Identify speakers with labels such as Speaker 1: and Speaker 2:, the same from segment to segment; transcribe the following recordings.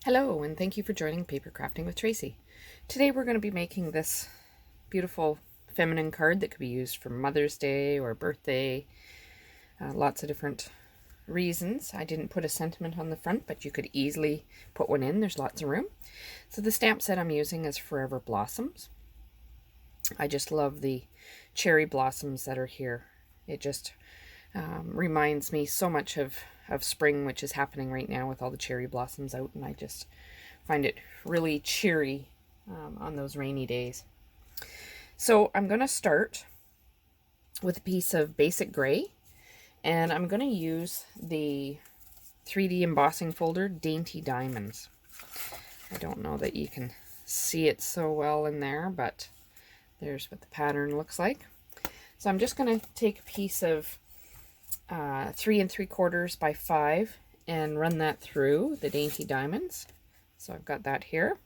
Speaker 1: Hello, and thank you for joining Paper Crafting with Tracey. Today we're going to be making this beautiful feminine card that could be used for Mother's Day or birthday. Lots of different reasons. I didn't put a sentiment on the front, but you could easily put one in. There's lots of room. So the stamp set I'm using is Forever Blossoms. I just love the cherry blossoms that are here. It just reminds me so much of spring, which is happening right now with all the cherry blossoms out, and I just find it really cheery on those rainy days. So I'm going to start with a piece of basic gray, and I'm going to use the 3D embossing folder Dainty Diamonds. I don't know that you can see it so well in there, but there's what the pattern looks like. So I'm just going to take a piece of 3 3/4 by 5 and run that through the Dainty Diamonds. So I've got that here.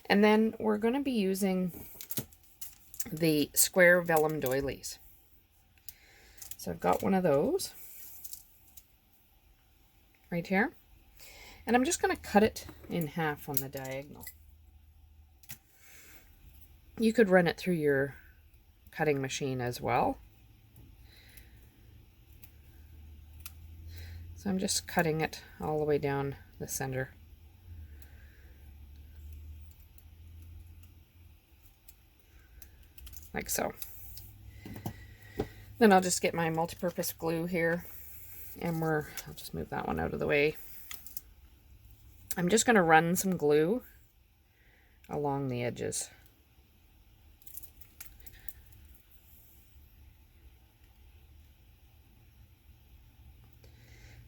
Speaker 1: And then we're going to be using the square vellum doilies. So I've got one of those right here. And I'm just going to cut it in half on the diagonal. You could run it through your cutting machine as well. So I'm just cutting it all the way down the center. Like so. Then I'll just get my multi-purpose glue here, and I'll just move that one out of the way. I'm just going to run some glue along the edges.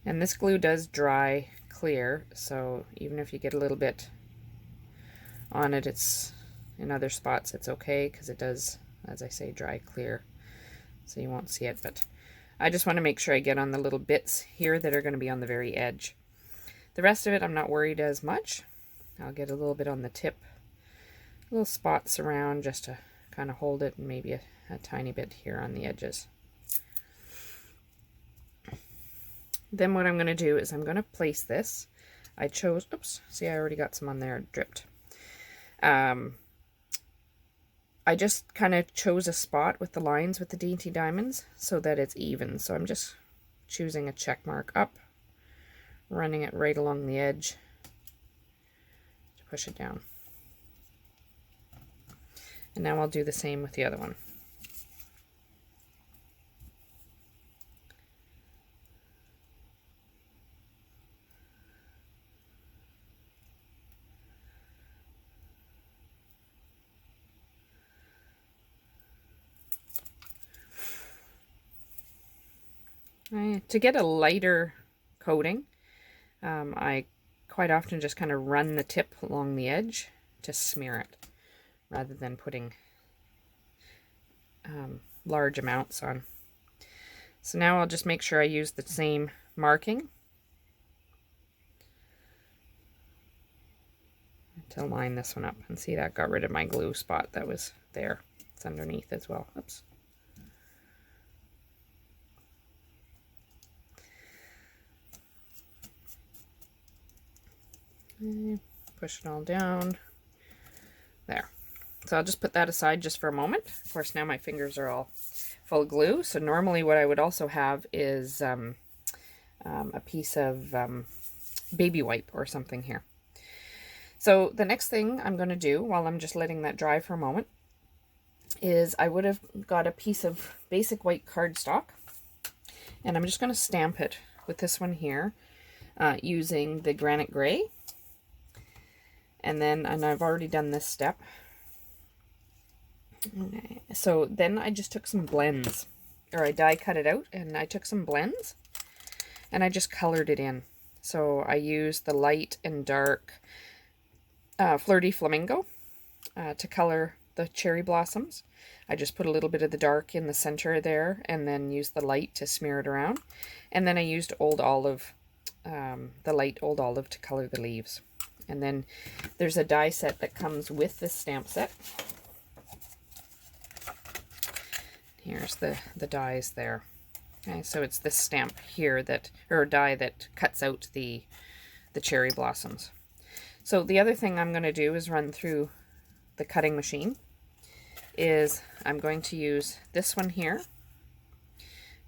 Speaker 1: And this glue does dry clear, so even if you get a little bit on it, it's in other spots it's okay, because it does, as I say, dry clear, so you won't see it. But I just want to make sure I get on the little bits here that are going to be on the very edge. The rest of it I'm not worried as much. I'll get a little bit on the tip, little spots around just to kind of hold it, and maybe a tiny bit here on the edges. Then what I'm going to do is I'm going to place this. I chose, oops, see, I already got some on there dripped. I just kind of chose a spot with the lines with the Dainty Diamonds so that it's even. So I'm just choosing a check mark up, running it right along the edge to push it down. And now I'll do the same with the other one. To get a lighter coating, I quite often just kind of run the tip along the edge to smear it, rather than putting large amounts on. So now I'll just make sure I use the same marking to line this one up. And see, that got rid of my glue spot that was there. It's underneath as well. Oops. Push it all down. There. So I'll just put that aside just for a moment. Of course, now my fingers are all full of glue. So normally what I would also have is a piece of baby wipe or something here. So the next thing I'm going to do, while I'm just letting that dry for a moment, is I would have got a piece of basic white cardstock, and I'm just going to stamp it with this one here using the granite gray. And I've already done this step. Okay. So then I just took some blends, or I die cut it out, and I took some blends and I just colored it in. So I used the light and dark Flirty Flamingo to color the cherry blossoms. I just put a little bit of the dark in the center there, and then used the light to smear it around. And then I used Old Olive, the light Old Olive, to color the leaves. And then there's a die set that comes with this stamp set. Here's the dies there. Okay, so it's this stamp here that, or die that cuts out the the cherry blossoms. So the other thing I'm going to do is run through the cutting machine is I'm going to use this one here.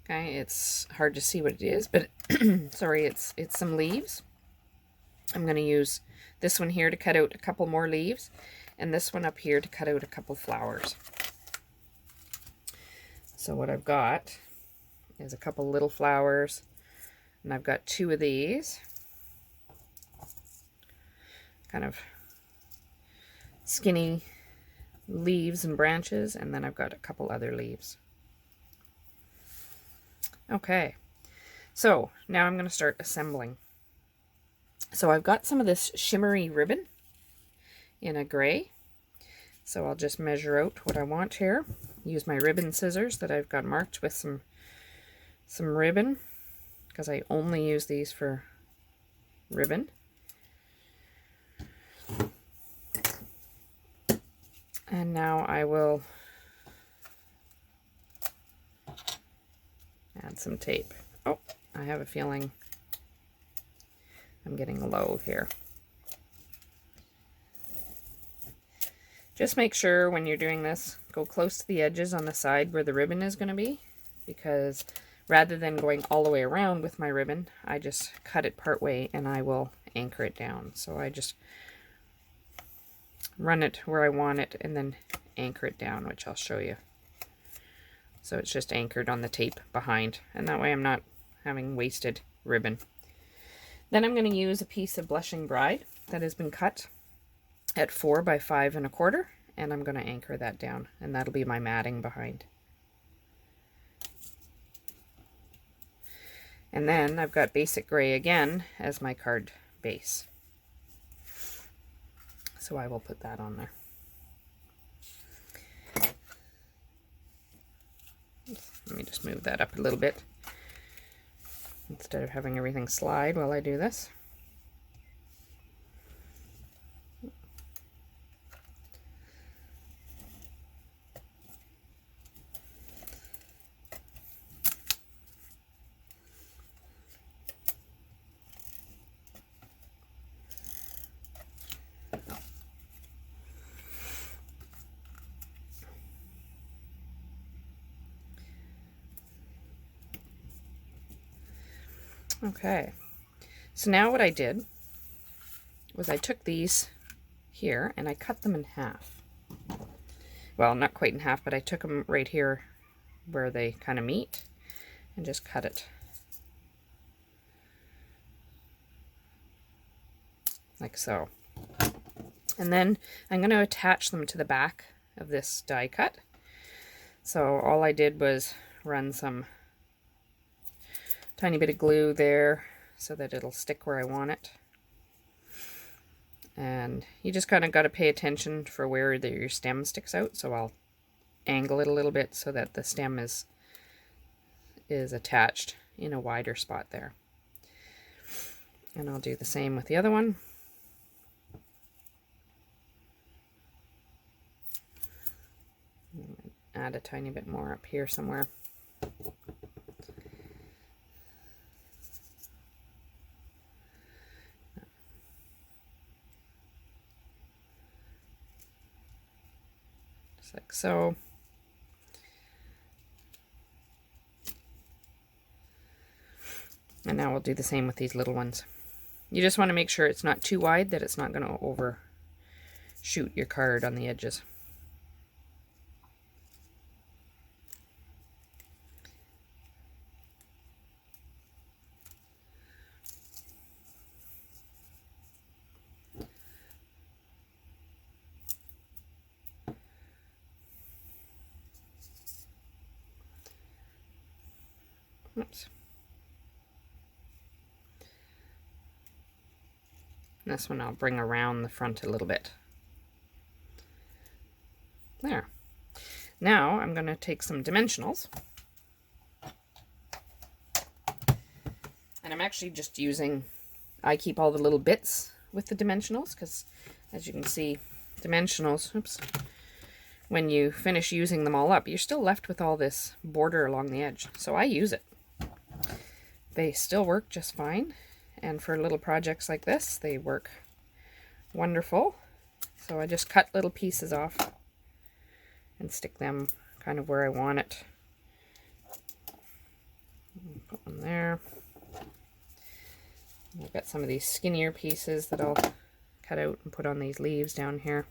Speaker 1: Okay, it's hard to see what it is, but sorry, it's some leaves. I'm going to use this one here to cut out a couple more leaves, and this one up here to cut out a couple flowers. So what I've got is a couple little flowers, and I've got two of these kind of skinny leaves and branches, and then I've got a couple other leaves. Okay, so now I'm going to start assembling. So I've got some of this shimmery ribbon in a gray, so I'll just measure out what I want here. Use my ribbon scissors that I've got marked with some ribbon, because I only use these for ribbon. And now I will add some tape. Oh, I have a feeling I'm getting low here. Just make sure when you're doing this, go close to the edges on the side where the ribbon is going to be, because rather than going all the way around with my ribbon, I just cut it part way and I will anchor it down. So I just run it where I want it and then anchor it down, which I'll show you. So it's just anchored on the tape behind, and that way I'm not having wasted ribbon. Then I'm going to use a piece of Blushing Bride that has been cut at 4 by 5 1/4, and I'm going to anchor that down, and that'll be my matting behind. And then I've got Basic Gray again as my card base. So I will put that on there. Let me just move that up a little bit instead of having everything slide while I do this. Okay, so now what I did was I took these here and I cut them in half. Well, not quite in half, but I took them right here where they kind of meet and just cut it. Like so. And then I'm going to attach them to the back of this die cut. So all I did was run some tiny bit of glue there so that it'll stick where I want it. And you just kind of got to pay attention for where your stem sticks out. So I'll angle it a little bit so that the stem is attached in a wider spot there. And I'll do the same with the other one. Add a tiny bit more up here somewhere. Like so. And now we'll do the same with these little ones. You just want to make sure it's not too wide, that it's not going to overshoot your card on the edges. Oops. And this one I'll bring around the front a little bit. There. Now I'm going to take some dimensionals. And I'm actually just using, I keep all the little bits with the dimensionals because, as you can see, dimensionals, oops, when you finish using them all up, you're still left with all this border along the edge. So I use it. They still work just fine, And for little projects like this, they work wonderful. So I just cut little pieces off and stick them kind of where I want it. Put one there. I've got some of these skinnier pieces that I'll cut out and put on these leaves down here.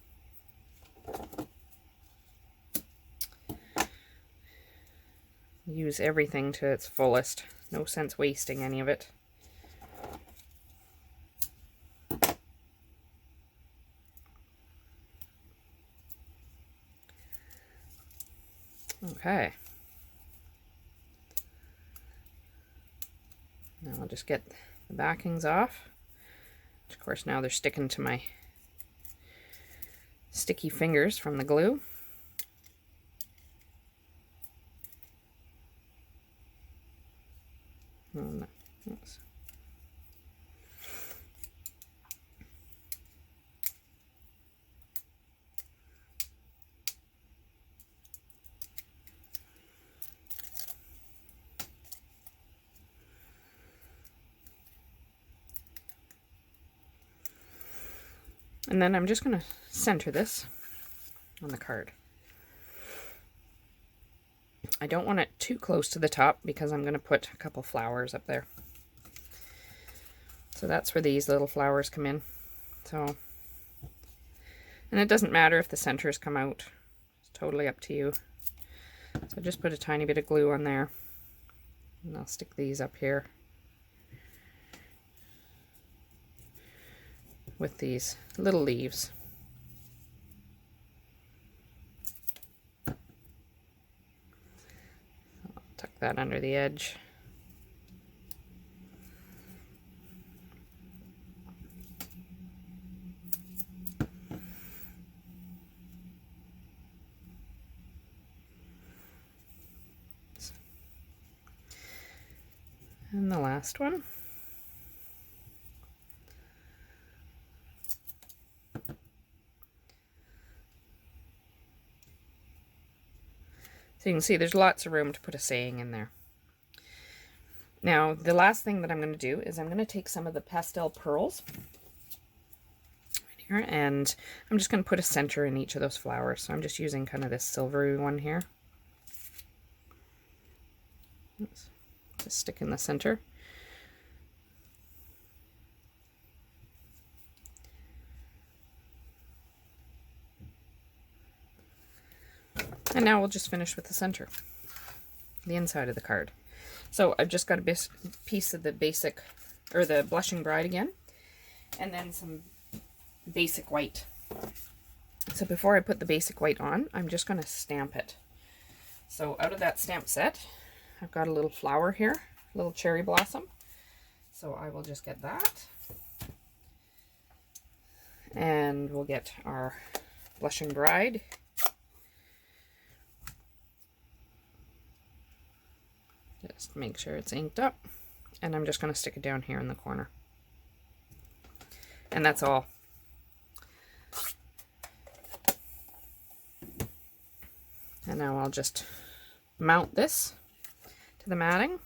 Speaker 1: Use everything to its fullest. No sense wasting any of it. Okay. Now I'll just get the backings off. Of course, now they're sticking to my sticky fingers from the glue. Yes. And then I'm just going to center this on the card. I don't want it too close to the top because I'm going to put a couple flowers up there. So that's where these little flowers come in. So, and it doesn't matter if the centers come out. It's totally up to you. So just put a tiny bit of glue on there. And I'll stick these up here with these little leaves. I'll tuck that under the edge. And the last one. So you can see there's lots of room to put a saying in there. Now, the last thing that I'm going to do is I'm going to take some of the pastel pearls right here, and I'm just going to put a center in each of those flowers. So I'm just using kind of this silvery one here. Oops. Just stick in the center. And now we'll just finish with the center, the inside of the card. So I've just got a piece of the basic, or the Blushing Bride again, and then some basic white. So before I put the basic white on, I'm just going to stamp it. So out of that stamp set, I've got a little flower here, a little cherry blossom. So I will just get that. And we'll get our Blushing Bride. Just make sure it's inked up. And I'm just going to stick it down here in the corner. And that's all. And now I'll just mount this to the matting.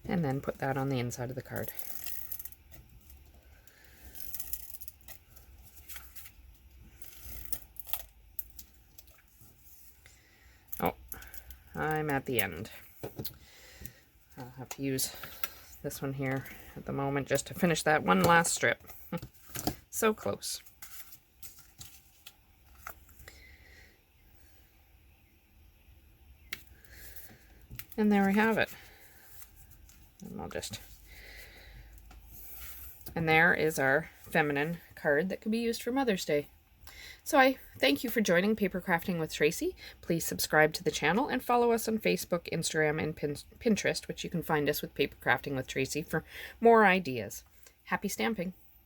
Speaker 1: And then put that on the inside of the card. Oh, I'm at the end. I'll have to use this one here at the moment just to finish that one last strip. So close. And there we have it. And I'll just, and there is our feminine card that could be used for Mother's Day. So I thank you for joining Paper Crafting with Tracey. Please subscribe to the channel and follow us on Facebook, Instagram, and Pinterest, which you can find us with Paper Crafting with Tracey for more ideas. Happy stamping!